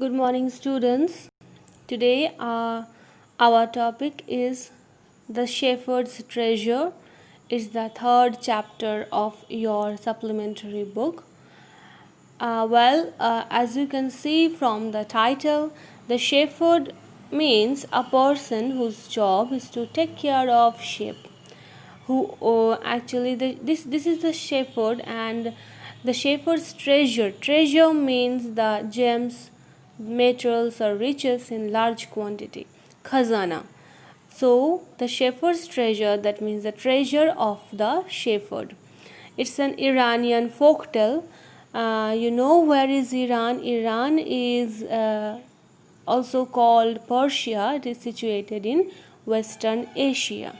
Good morning, students. Today, our topic is The Shepherd's Treasure. It's the third chapter of your supplementary book. As you can see from the title, the shepherd means a person whose job is to take care of sheep. This is the shepherd, and the shepherd's treasure. Treasure means the gems, materials or riches in large quantity. Khazana. So the shepherd's treasure, that means the treasure of the shepherd. It's an Iranian folktale. You know where is Iran? Iran is also called Persia. It is situated in Western Asia.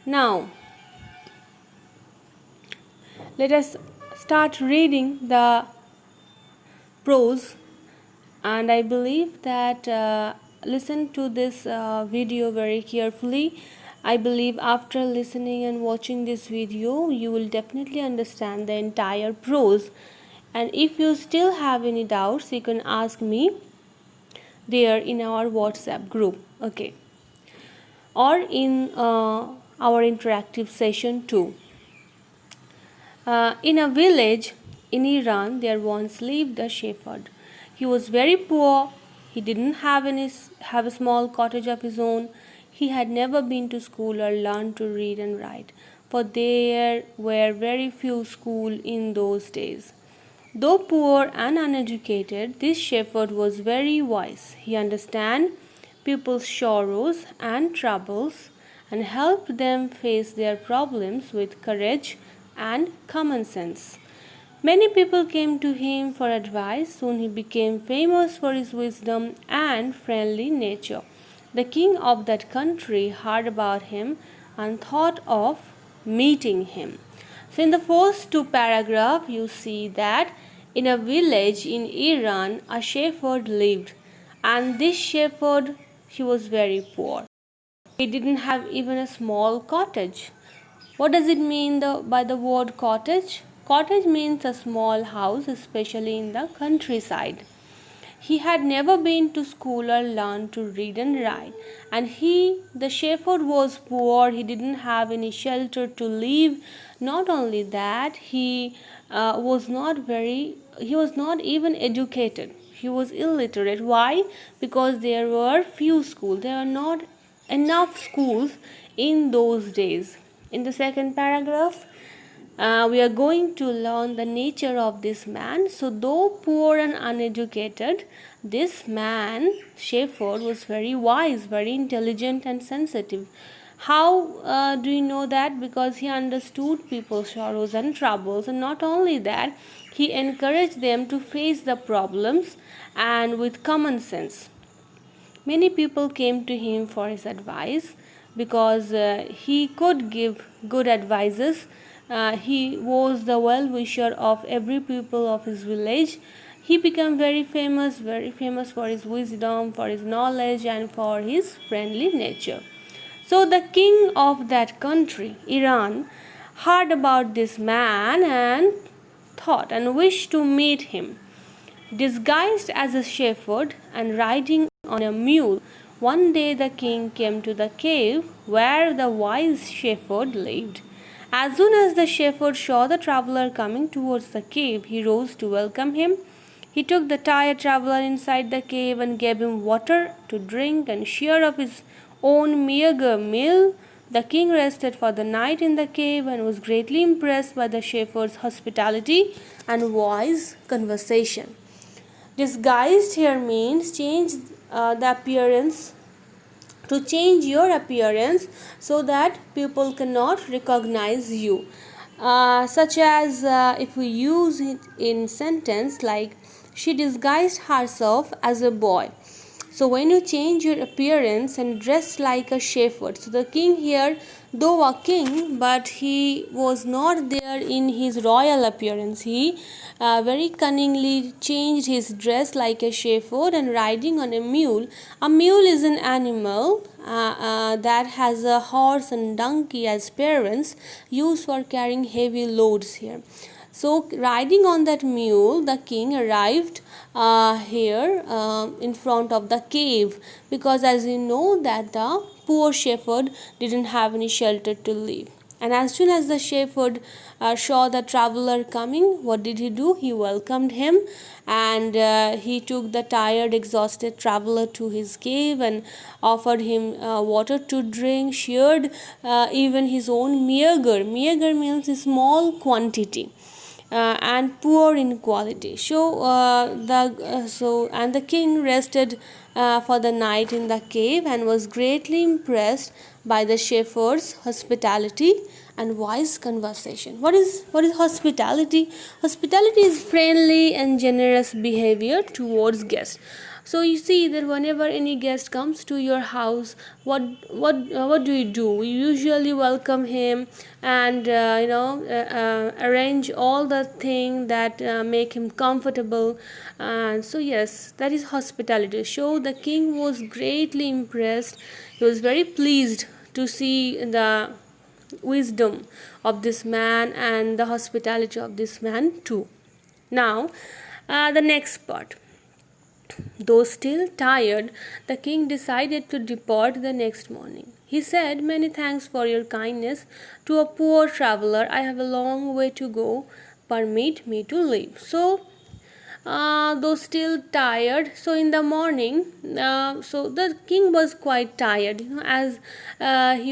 Now let us start reading the prose, and I believe that listen to this video very carefully. I believe after listening and watching this video you will definitely understand the entire prose, and if you still have any doubts you can ask me there in our WhatsApp group, okay, or in our interactive session too. In a village in Iran, there once lived a shepherd. He was very poor. He didn't have a small cottage of his own. He had never been to school or learned to read and write, for there were very few schools in those days. Though poor and uneducated, this shepherd was very wise. He understood people's sorrows and troubles and helped them face their problems with courage and common sense. Many people came to him for advice. Soon he became famous for his wisdom and friendly nature. The king of that country heard about him and thought of meeting him. So, in the first two paragraphs, you see that in a village in Iran, a shepherd lived, and this shepherd, he was very poor. He didn't have even a small cottage. What does it mean by the word cottage? Cottage means a small house, especially in the countryside. He had never been to school or learned to read and write, and the shepherd, was poor. He didn't have any shelter to live. Not only that, he was not even educated. He was illiterate. Why? Because there were few schools. There are not enough schools in those days. In the second paragraph, we are going to learn the nature of this man. So, though poor and uneducated, this man, shepherd, was very wise, very intelligent, and sensitive. How do you know that? Because he understood people's sorrows and troubles, and not only that, he encouraged them to face the problems and with common sense. Many people came to him for his advice because he could give good advices. He was the well-wisher of every people of his village. He became very famous for his wisdom, for his knowledge, and for his friendly nature. So the king of that country, Iran, heard about this man and thought and wished to meet him. Disguised as a shepherd and riding on a mule, one day the king came to the cave where the wise shepherd lived. As soon as the shepherd saw the traveler coming towards the cave, he rose to welcome him. He took the tired traveler inside the cave and gave him water to drink and share of his own meager meal. The king rested for the night in the cave and was greatly impressed by the shepherd's hospitality and wise conversation. Disguised here means change your appearance so that people cannot recognize you. Such as if we use it in sentence like, she disguised herself as a boy. So when you change your appearance and dress like a shepherd, so the king here, though a king, but he was not there in his royal appearance. He very cunningly changed his dress like a shepherd and riding on a mule. A mule is an animal that has a horse and donkey as parents, used for carrying heavy loads here. So, riding on that mule, the king arrived here in front of the cave, because, as you know, that the poor shepherd didn't have any shelter to live. And as soon as the shepherd saw the traveler coming, what did he do? He welcomed him, and he took the tired, exhausted traveler to his cave and offered him water to drink, shared even his own meager. Meager means a small quantity. And poor in quality. And the king rested for the night in the cave and was greatly impressed by the shepherd's hospitality and wise conversation. What is hospitality? Hospitality is friendly and generous behavior towards guests. So you see that whenever any guest comes to your house, what do? We usually welcome him and arrange all the thing that make him comfortable. And so yes, that is hospitality. So the king was greatly impressed. He was very pleased to see the wisdom of this man and the hospitality of this man too. Now, the next part. Though still tired, the king decided to depart the next morning. He said, "Many thanks for your kindness to a poor traveler. I have a long way to go. Permit me to leave." So, though still tired, so in the morning, so the king was quite tired, as he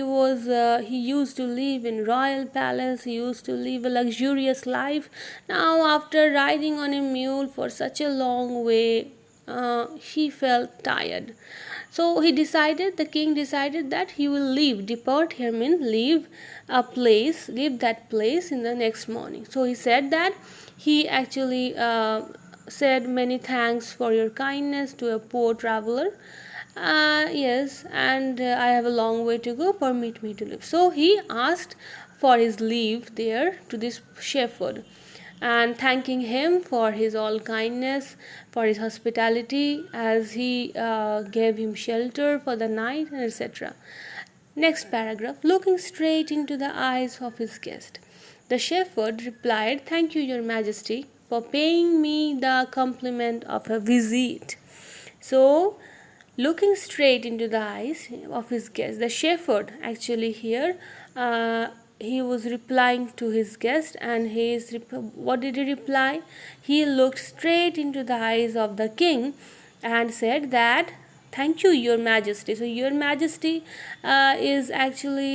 used to live in royal palace, he used to live a luxurious life. Now, after riding on a mule for such a long way, he felt tired. So the king decided that he will leave. Depart here means leave that place in the next morning. So he said that he actually said, "Many thanks for your kindness to a poor traveler. Yes, and I have a long way to go. Permit me to leave." So he asked for his leave there to this shepherd, and thanking him for his all kindness, for his hospitality, as he gave him shelter for the night, and etc. Next paragraph. Looking straight into the eyes of his guest, the shepherd replied, "Thank you, Your Majesty, for paying me the compliment of a visit." So, looking straight into the eyes of his guest, the shepherd actually here he was replying to his guest, and what did he reply? He looked straight into the eyes of the king and said that, "Thank you, Your Majesty." So Your Majesty is actually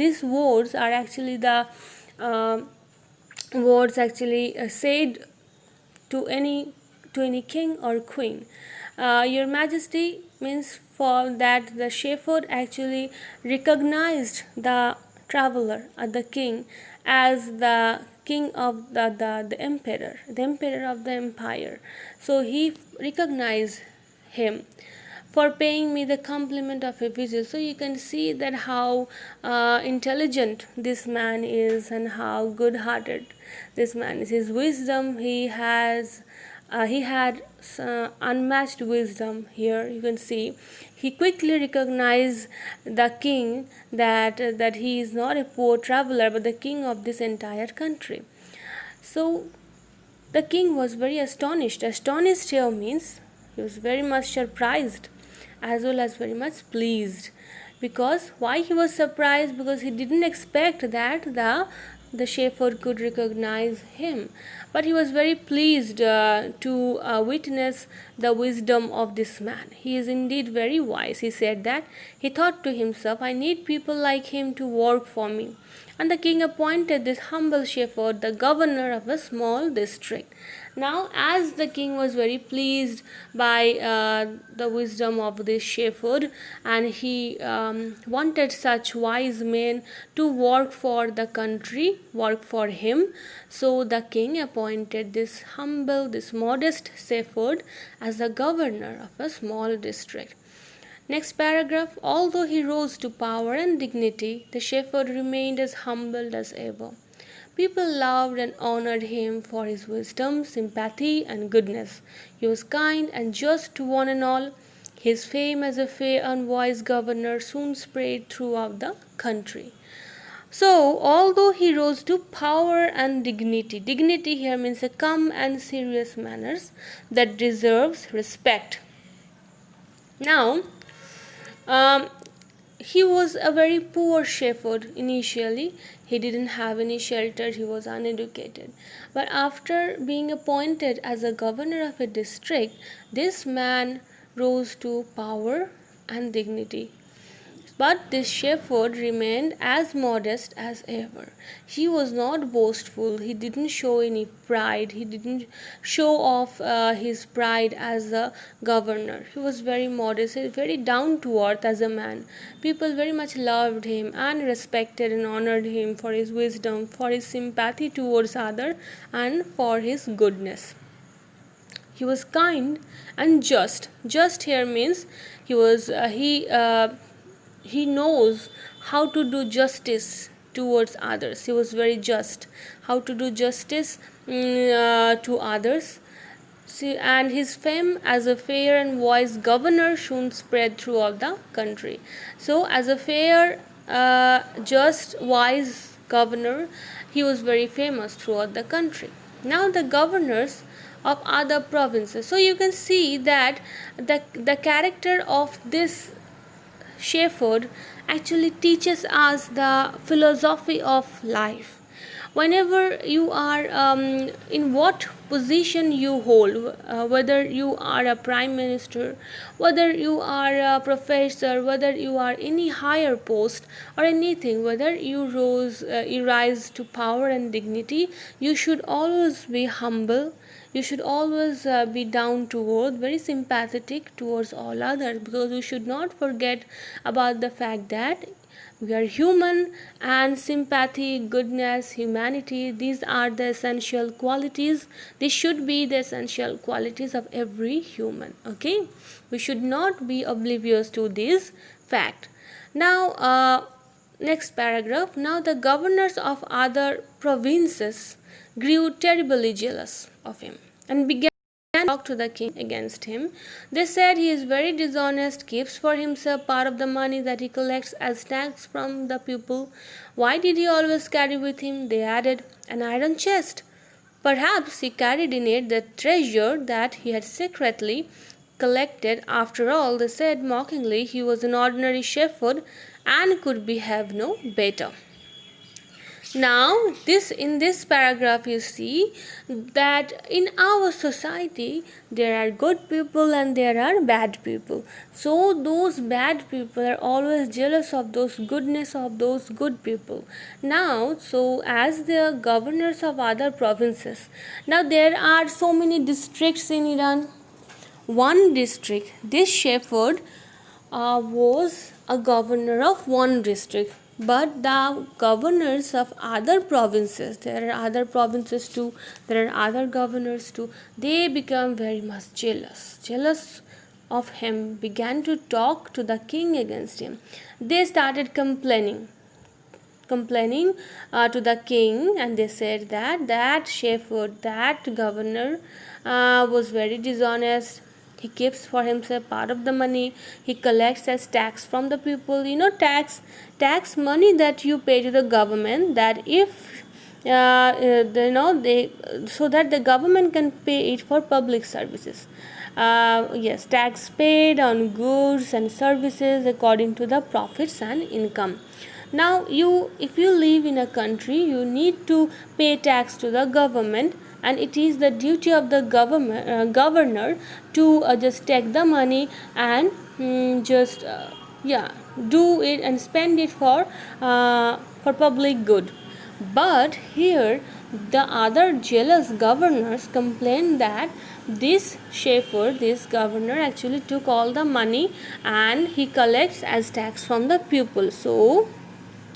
these words are actually the uh, words actually said to any king or queen. Your Majesty means for that the shepherd actually recognized the traveler or the king as the king of the emperor of the empire. So he recognized him for paying me the compliment of a visit. So you can see that how intelligent this man is and how good-hearted this man is. His wisdom, he had unmatched wisdom. Here you can see he quickly recognized the king, that he is not a poor traveler but the king of this entire country. So the king was very astonished. Astonished here means he was very much surprised as well as very much pleased. Because why he was surprised? Because he didn't expect that the shepherd could recognize him. But he was very pleased to witness the wisdom of this man. He is indeed very wise. He said that he thought to himself, "I need people like him to work for me." And the king appointed this humble shepherd the governor of a small district. Now, as the king was very pleased by the wisdom of this shepherd, and he wanted such wise men to work for the country, work for him, so the king appointed this humble, this modest shepherd as the governor of a small district. Next paragraph. Although he rose to power and dignity, the shepherd remained as humble as ever. People loved and honored him for his wisdom, sympathy, and goodness. He was kind and just to one and all. His fame as a fair and wise governor soon spread throughout the country. So, although he rose to power and dignity, dignity here means a calm and serious manners that deserves respect. Now, um, he was a very poor shepherd initially. He didn't have any shelter, he was uneducated. But after being appointed as a governor of a district, this man rose to power and dignity. But this shepherd remained as modest as ever. He was not boastful, he didn't show any pride, he didn't show off his pride as a governor. He was very modest, very down to earth as a man. People very much loved him and respected and honored him for his wisdom, for his sympathy towards others, and for his goodness. He was kind and just. Just here means he was he knows how to do justice towards others. He was very just, how to do justice to others. See, and his fame as a fair and wise governor soon spread throughout the country. So as a fair, just, wise governor, he was very famous throughout the country. Now the governors of other provinces, so you can see that the character of this shepherd actually teaches us the philosophy of life. Whenever you are in what position you hold, whether you are a prime minister, whether you are a professor, whether you are any higher post or anything, whether you rise to power and dignity, you should always be humble. You should always be down to earth, very sympathetic towards all others, because we should not forget about the fact that we are human, and sympathy, goodness, humanity, these are the essential qualities. These should be the essential qualities of every human. Okay, we should not be oblivious to this fact. Now, next paragraph. Now the governors of other provinces grew terribly jealous of him and began to talk to the king against him. They said he is very dishonest, keeps for himself part of the money that he collects as tax from the people. Why did he always carry with him, they added, an iron chest? Perhaps he carried in it the treasure that he had secretly collected. After all, they said mockingly, he was an ordinary shepherd and could behave no better. Now, in this paragraph, you see that in our society there are good people and there are bad people. So those bad people are always jealous of those goodness of those good people. Now, so as the governors of other provinces, now there are so many districts in Iran. One district, this shepherd was a governor of one district, but the governors of other provinces, there are other provinces too, there are other governors too, they become very much jealous of him, began to talk to the king against him. They started complaining to the king, and they said that shepherd, that governor was very dishonest. He keeps for himself part of the money. He collects as tax from the people. You know, tax money that you pay to the government. That if they so that the government can pay it for public services. Yes, tax paid on goods and services according to the profits and income. Now, if you live in a country, you need to pay tax to the government, and it is the duty of the governor to just take the money and just do it and spend it for public good. But here the other jealous governors complained that this shepherd, this governor, actually took all the money and he collects as tax from the people. So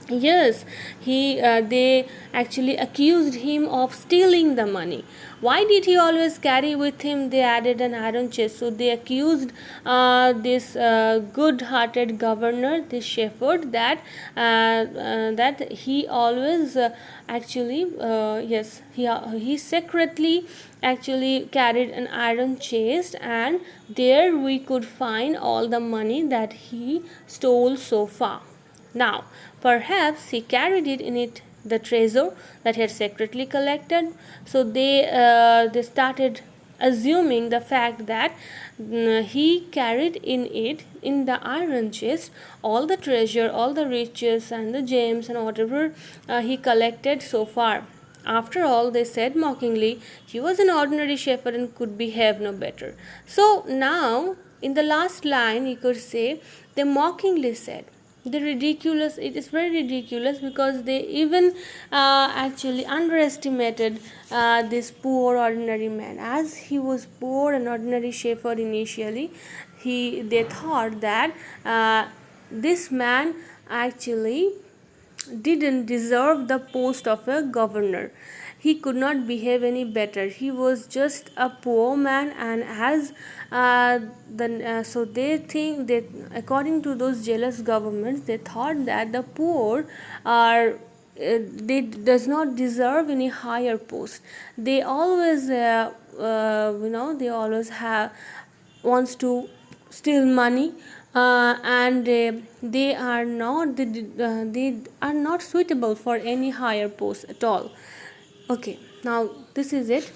yes, they actually accused him of stealing the money. Why did he always carry with him, they added, an iron chest? So they accused this good-hearted governor, this shepherd, that he always he secretly actually carried an iron chest, and there we could find all the money that he stole so far. Now, perhaps he carried it in it the treasure that he had secretly collected. So they started assuming the fact that he carried in it, in the iron chest, all the treasure, all the riches and the gems and whatever he collected so far. After all, they said mockingly, he was an ordinary shepherd and could behave no better. So now, in the last line, you could say, they mockingly said, the ridiculous, it is very ridiculous because they even actually underestimated this poor ordinary man. As he was poor and ordinary shepherd initially, they thought that this man actually didn't deserve the post of a governor. He could not behave any better. He was just a poor man, and as so they think that according to those jealous governments, they thought that the poor are they does not deserve any higher post. They always they always have wants to steal money, and they are not suitable for any higher post at all. Okay, now this is it.